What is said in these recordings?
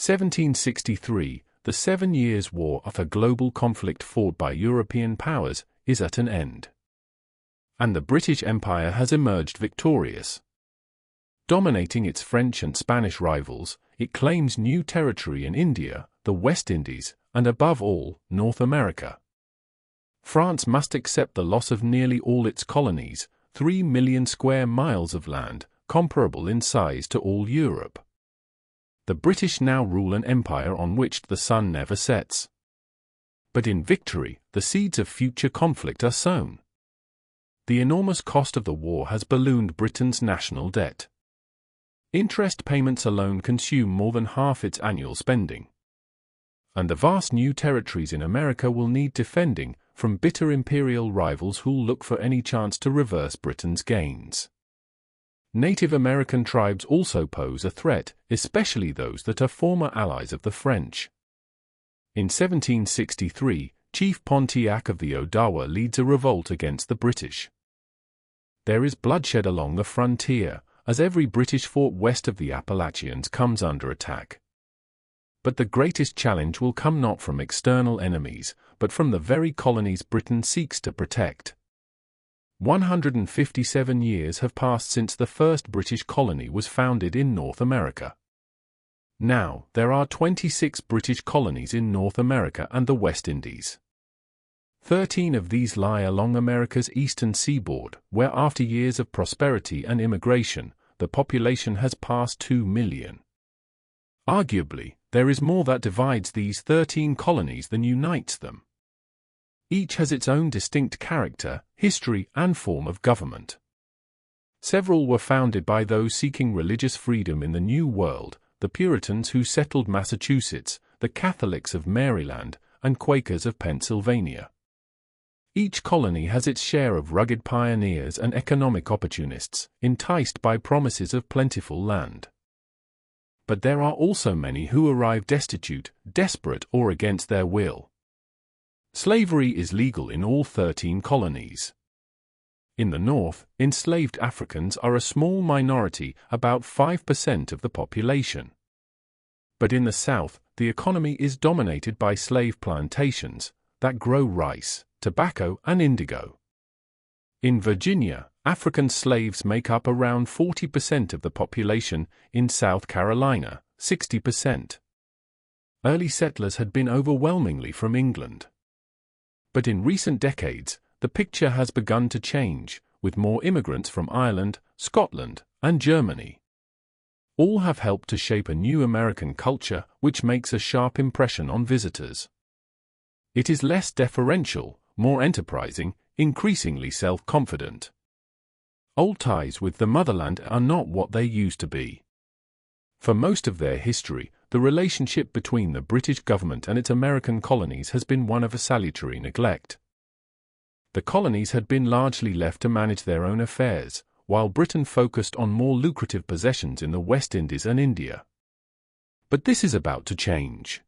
1763, the 7 Years' War, of a global conflict fought by European powers, is at an end. And the British Empire has emerged victorious. Dominating its French and Spanish rivals, it claims new territory in India, the West Indies, and above all, North America. France must accept the loss of nearly all its colonies, 3 million square miles of land, comparable in size to all Europe. The British now rule an empire on which the sun never sets. But in victory, the seeds of future conflict are sown. The enormous cost of the war has ballooned Britain's national debt. Interest payments alone consume more than half its annual spending. And the vast new territories in America will need defending from bitter imperial rivals who'll look for any chance to reverse Britain's gains. Native American tribes also pose a threat, especially those that are former allies of the French. In 1763, Chief Pontiac of the Odawa leads a revolt against the British. There is bloodshed along the frontier, as every British fort west of the Appalachians comes under attack. But the greatest challenge will come not from external enemies, but from the very colonies Britain seeks to protect. 157 years have passed since the first British colony was founded in North America. Now, there are 26 British colonies in North America and the West Indies. 13 of these lie along America's eastern seaboard, where after years of prosperity and immigration, the population has passed 2 million. Arguably, there is more that divides these 13 colonies than unites them. Each has its own distinct character, history, and form of government. Several were founded by those seeking religious freedom in the New World: the Puritans who settled Massachusetts, the Catholics of Maryland, and Quakers of Pennsylvania. Each colony has its share of rugged pioneers and economic opportunists, enticed by promises of plentiful land. But there are also many who arrive destitute, desperate, or against their will. Slavery is legal in all 13 colonies. In the North, enslaved Africans are a small minority, about 5% of the population. But in the South, the economy is dominated by slave plantations that grow rice, tobacco, and indigo. In Virginia, African slaves make up around 40% of the population, in South Carolina, 60%. Early settlers had been overwhelmingly from England. But in recent decades, the picture has begun to change, with more immigrants from Ireland, Scotland, and Germany. All have helped to shape a new American culture which makes a sharp impression on visitors. It is less deferential, more enterprising, increasingly self-confident. Old ties with the motherland are not what they used to be. For most of their history, the relationship between the British government and its American colonies has been one of a salutary neglect. The colonies had been largely left to manage their own affairs, while Britain focused on more lucrative possessions in the West Indies and India. But this is about to change.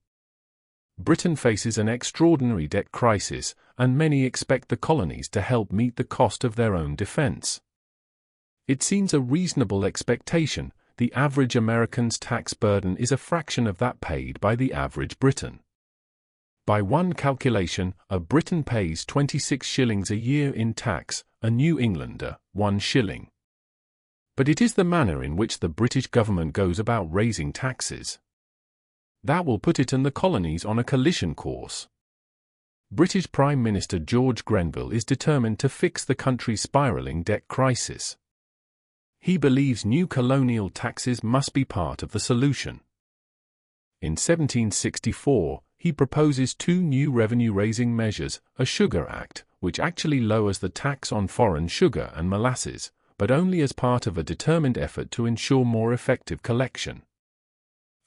Britain faces an extraordinary debt crisis, and many expect the colonies to help meet the cost of their own defense. It seems a reasonable expectation. The average American's tax burden is a fraction of that paid by the average Briton. By one calculation, a Briton pays 26 shillings a year in tax, a New Englander, 1 shilling. But it is the manner in which the British government goes about raising taxes that will put it and the colonies on a collision course. British Prime Minister George Grenville is determined to fix the country's spiraling debt crisis. He believes new colonial taxes must be part of the solution. In 1764, he proposes 2 new revenue-raising measures: a Sugar Act, which actually lowers the tax on foreign sugar and molasses, but only as part of a determined effort to ensure more effective collection;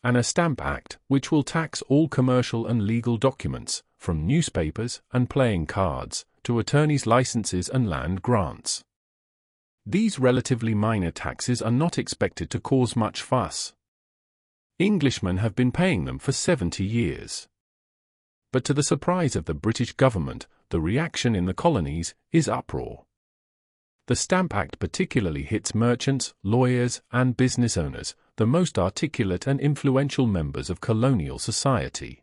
and a Stamp Act, which will tax all commercial and legal documents, from newspapers and playing cards to attorneys' licenses and land grants. These relatively minor taxes are not expected to cause much fuss. Englishmen have been paying them for 70 years. But to the surprise of the British government, the reaction in the colonies is uproar. The Stamp Act particularly hits merchants, lawyers, and business owners, the most articulate and influential members of colonial society.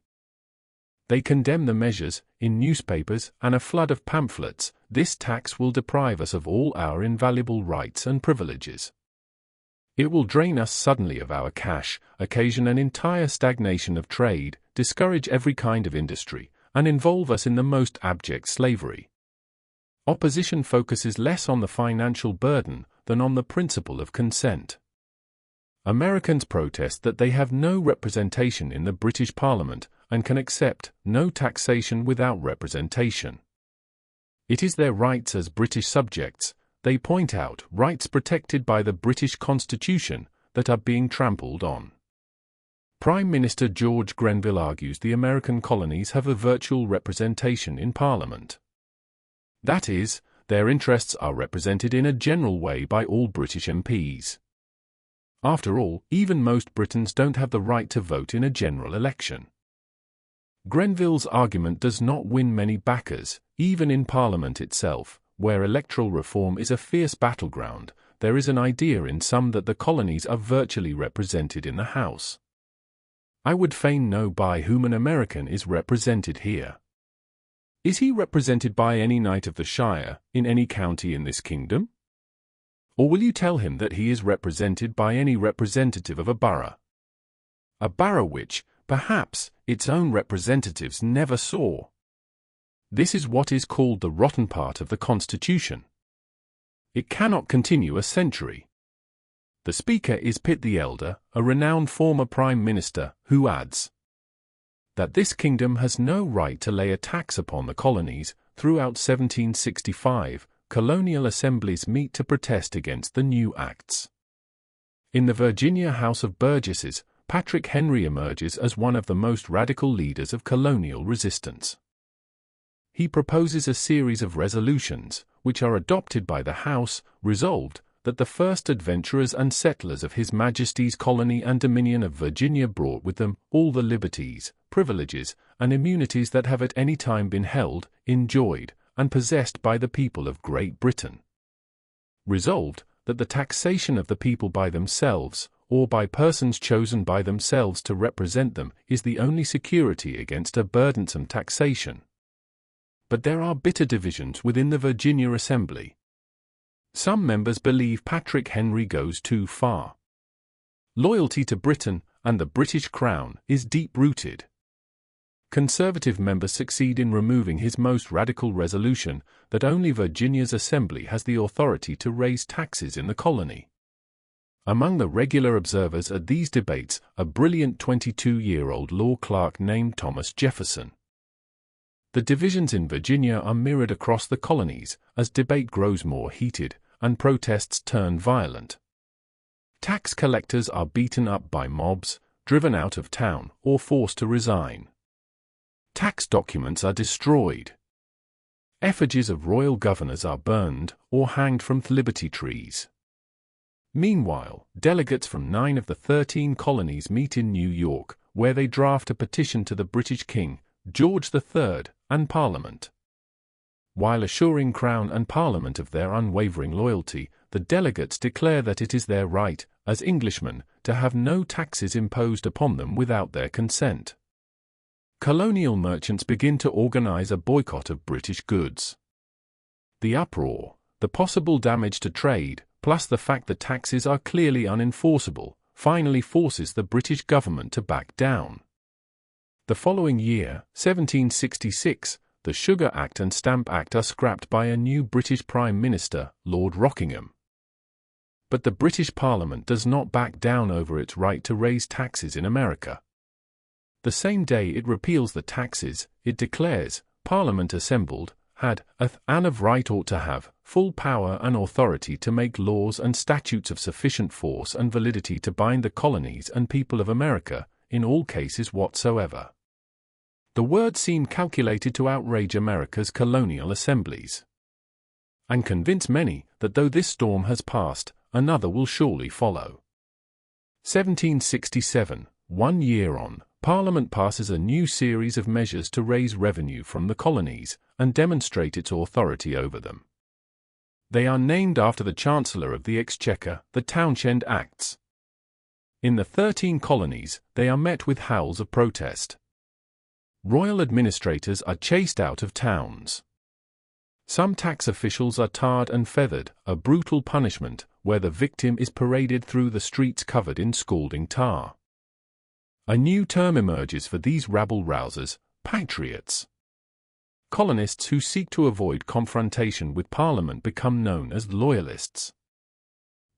They condemn the measures, in newspapers and a flood of pamphlets. This tax will deprive us of all our invaluable rights and privileges. It will drain us suddenly of our cash, occasion an entire stagnation of trade, discourage every kind of industry, and involve us in the most abject slavery. Opposition focuses less on the financial burden than on the principle of consent. Americans protest that they have no representation in the British Parliament and can accept no taxation without representation. It is their rights as British subjects, they point out, rights protected by the British Constitution, that are being trampled on. Prime Minister George Grenville argues the American colonies have a virtual representation in Parliament. That is, their interests are represented in a general way by all British MPs. After all, even most Britons don't have the right to vote in a general election. Grenville's argument does not win many backers, even in Parliament itself, where electoral reform is a fierce battleground. There is an idea in some that the colonies are virtually represented in the House. I would fain know by whom an American is represented here. Is he represented by any knight of the Shire, in any county in this kingdom? Or will you tell him that he is represented by any representative of a borough? A borough which, perhaps, its own representatives never saw. This is what is called the rotten part of the Constitution. It cannot continue a century. The Speaker is Pitt the Elder, a renowned former Prime Minister, who adds that this kingdom has no right to lay a tax upon the colonies. Throughout 1765, colonial assemblies meet to protest against the new acts. In the Virginia House of Burgesses, Patrick Henry emerges as one of the most radical leaders of colonial resistance. He proposes a series of resolutions, which are adopted by the House, resolved that the first adventurers and settlers of His Majesty's colony and dominion of Virginia brought with them all the liberties, privileges, and immunities that have at any time been held, enjoyed, and possessed by the people of Great Britain. Resolved that the taxation of the people by themselves, or by persons chosen by themselves to represent them, is the only security against a burdensome taxation. But there are bitter divisions within the Virginia Assembly. Some members believe Patrick Henry goes too far. Loyalty to Britain and the British Crown is deep-rooted. Conservative members succeed in removing his most radical resolution that only Virginia's Assembly has the authority to raise taxes in the colony. Among the regular observers at these debates, a brilliant 22-year-old law clerk named Thomas Jefferson. The divisions in Virginia are mirrored across the colonies as debate grows more heated and protests turn violent. Tax collectors are beaten up by mobs, driven out of town, or forced to resign. Tax documents are destroyed. Effigies of royal governors are burned or hanged from liberty trees. Meanwhile, delegates from 9 of the 13 colonies meet in New York, where they draft a petition to the British King, George III, and Parliament. While assuring Crown and Parliament of their unwavering loyalty, the delegates declare that it is their right, as Englishmen, to have no taxes imposed upon them without their consent. Colonial merchants begin to organize a boycott of British goods. The uproar, the possible damage to trade, plus the fact that taxes are clearly unenforceable, finally forces the British government to back down. The following year, 1766, the Sugar Act and Stamp Act are scrapped by a new British Prime Minister, Lord Rockingham. But the British Parliament does not back down over its right to raise taxes in America. The same day it repeals the taxes, it declares, Parliament assembled, had, and of right ought to have, full power and authority to make laws and statutes of sufficient force and validity to bind the colonies and people of America, in all cases whatsoever. The words seem calculated to outrage America's colonial assemblies, and convince many that though this storm has passed, another will surely follow. 1767, 1 year on, Parliament passes a new series of measures to raise revenue from the colonies and demonstrate its authority over them. They are named after the Chancellor of the Exchequer, the Townshend Acts. In the 13 colonies, they are met with howls of protest. Royal administrators are chased out of towns. Some tax officials are tarred and feathered, a brutal punishment, where the victim is paraded through the streets covered in scalding tar. A new term emerges for these rabble-rousers: patriots. Colonists who seek to avoid confrontation with Parliament become known as loyalists.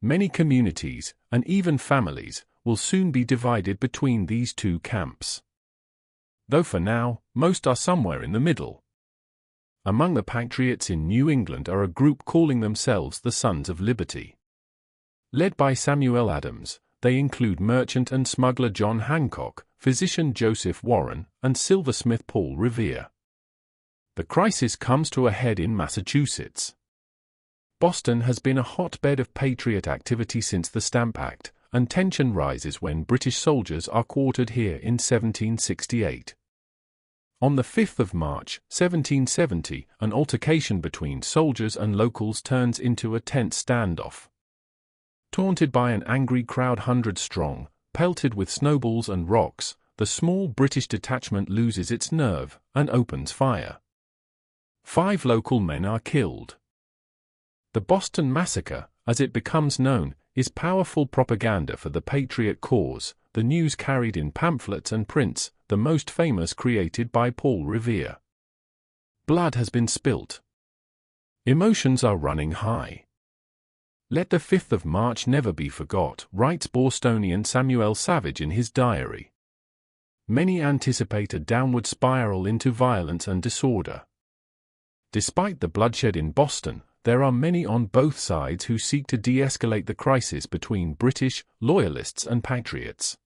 Many communities, and even families, will soon be divided between these two camps. Though for now, most are somewhere in the middle. Among the patriots in New England are a group calling themselves the Sons of Liberty. Led by Samuel Adams, they include merchant and smuggler John Hancock, physician Joseph Warren, and silversmith Paul Revere. The crisis comes to a head in Massachusetts. Boston has been a hotbed of patriot activity since the Stamp Act, and tension rises when British soldiers are quartered here in 1768. On the 5th of March, 1770, an altercation between soldiers and locals turns into a tense standoff. Taunted by an angry crowd 100 strong, pelted with snowballs and rocks, the small British detachment loses its nerve and opens fire. 5 local men are killed. The Boston Massacre, as it becomes known, is powerful propaganda for the patriot cause, the news carried in pamphlets and prints, the most famous created by Paul Revere. Blood has been spilt. Emotions are running high. Let the 5th of March never be forgot, writes Bostonian Samuel Savage in his diary. Many anticipate a downward spiral into violence and disorder. Despite the bloodshed in Boston, there are many on both sides who seek to de-escalate the crisis between British loyalists and patriots.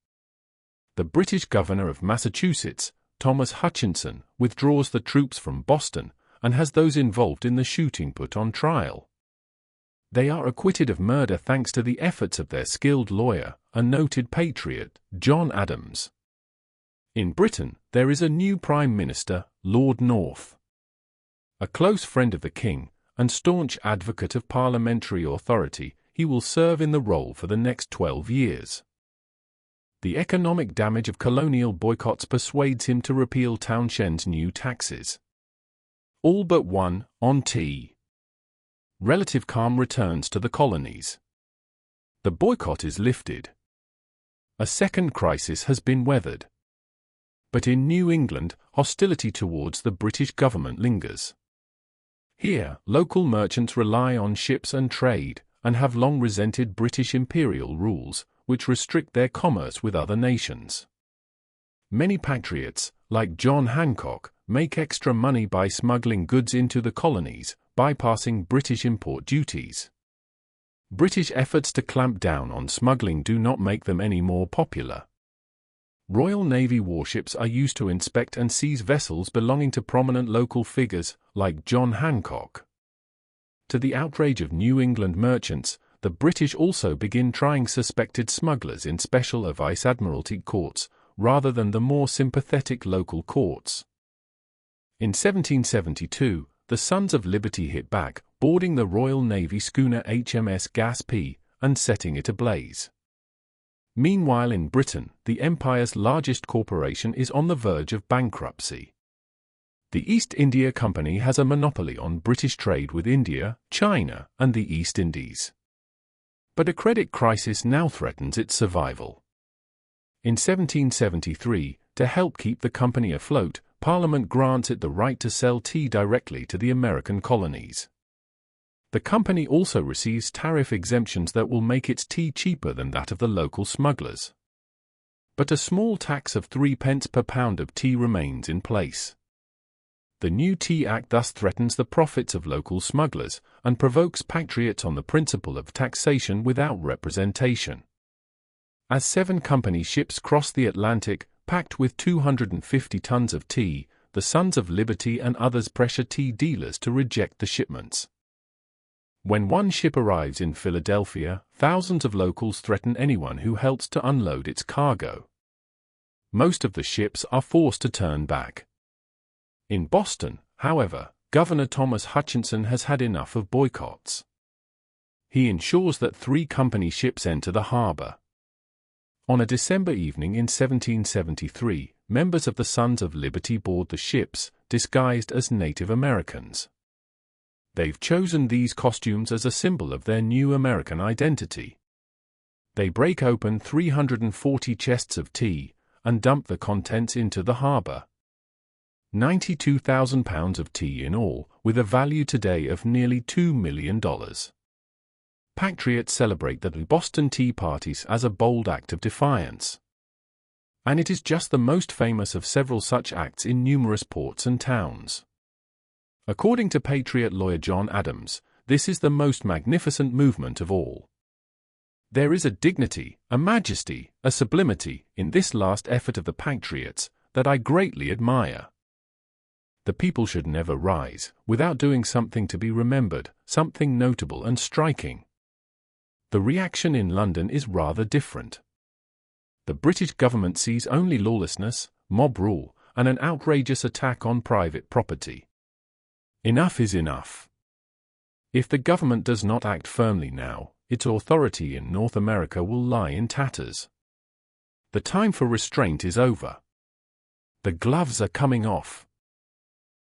The British governor of Massachusetts, Thomas Hutchinson, withdraws the troops from Boston and has those involved in the shooting put on trial. They are acquitted of murder thanks to the efforts of their skilled lawyer, a noted patriot, John Adams. In Britain, there is a new Prime Minister, Lord North. A close friend of the King, and staunch advocate of parliamentary authority, he will serve in the role for the next 12 years. The economic damage of colonial boycotts persuades him to repeal Townshend's new taxes. All but one, on tea. Relative calm returns to the colonies. The boycott is lifted. A second crisis has been weathered. But in New England, hostility towards the British government lingers. Here, local merchants rely on ships and trade, and have long resented British imperial rules, which restrict their commerce with other nations. Many patriots, like John Hancock, make extra money by smuggling goods into the colonies, bypassing British import duties. British efforts to clamp down on smuggling do not make them any more popular. Royal Navy warships are used to inspect and seize vessels belonging to prominent local figures, like John Hancock. To the outrage of New England merchants, the British also begin trying suspected smugglers in special Vice Admiralty courts, rather than the more sympathetic local courts. In 1772, the Sons of Liberty hit back, boarding the Royal Navy schooner HMS Gaspee, and setting it ablaze. Meanwhile in Britain, the empire's largest corporation is on the verge of bankruptcy. The East India Company has a monopoly on British trade with India, China, and the East Indies. But a credit crisis now threatens its survival. In 1773, to help keep the company afloat, Parliament grants it the right to sell tea directly to the American colonies. The company also receives tariff exemptions that will make its tea cheaper than that of the local smugglers. But a small tax of 3 pence per pound of tea remains in place. The new Tea Act thus threatens the profits of local smugglers, and provokes patriots on the principle of taxation without representation. As 7 company ships cross the Atlantic, packed with 250 tons of tea, the Sons of Liberty and others pressure tea dealers to reject the shipments. When one ship arrives in Philadelphia, thousands of locals threaten anyone who helps to unload its cargo. Most of the ships are forced to turn back. In Boston, however, Governor Thomas Hutchinson has had enough of boycotts. He ensures that 3 company ships enter the harbor. On a December evening in 1773, members of the Sons of Liberty board the ships, disguised as Native Americans. They've chosen these costumes as a symbol of their new American identity. They break open 340 chests of tea and dump the contents into the harbor. 92,000 pounds of tea in all, with a value today of nearly $2 million. Patriots celebrate the Boston Tea Parties as a bold act of defiance. And it is just the most famous of several such acts in numerous ports and towns. According to Patriot lawyer John Adams, this is the most magnificent movement of all. There is a dignity, a majesty, a sublimity in this last effort of the Patriots that I greatly admire. The people should never rise without doing something to be remembered, something notable and striking. The reaction in London is rather different. The British government sees only lawlessness, mob rule, and an outrageous attack on private property. Enough is enough. If the government does not act firmly now, its authority in North America will lie in tatters. The time for restraint is over. The gloves are coming off.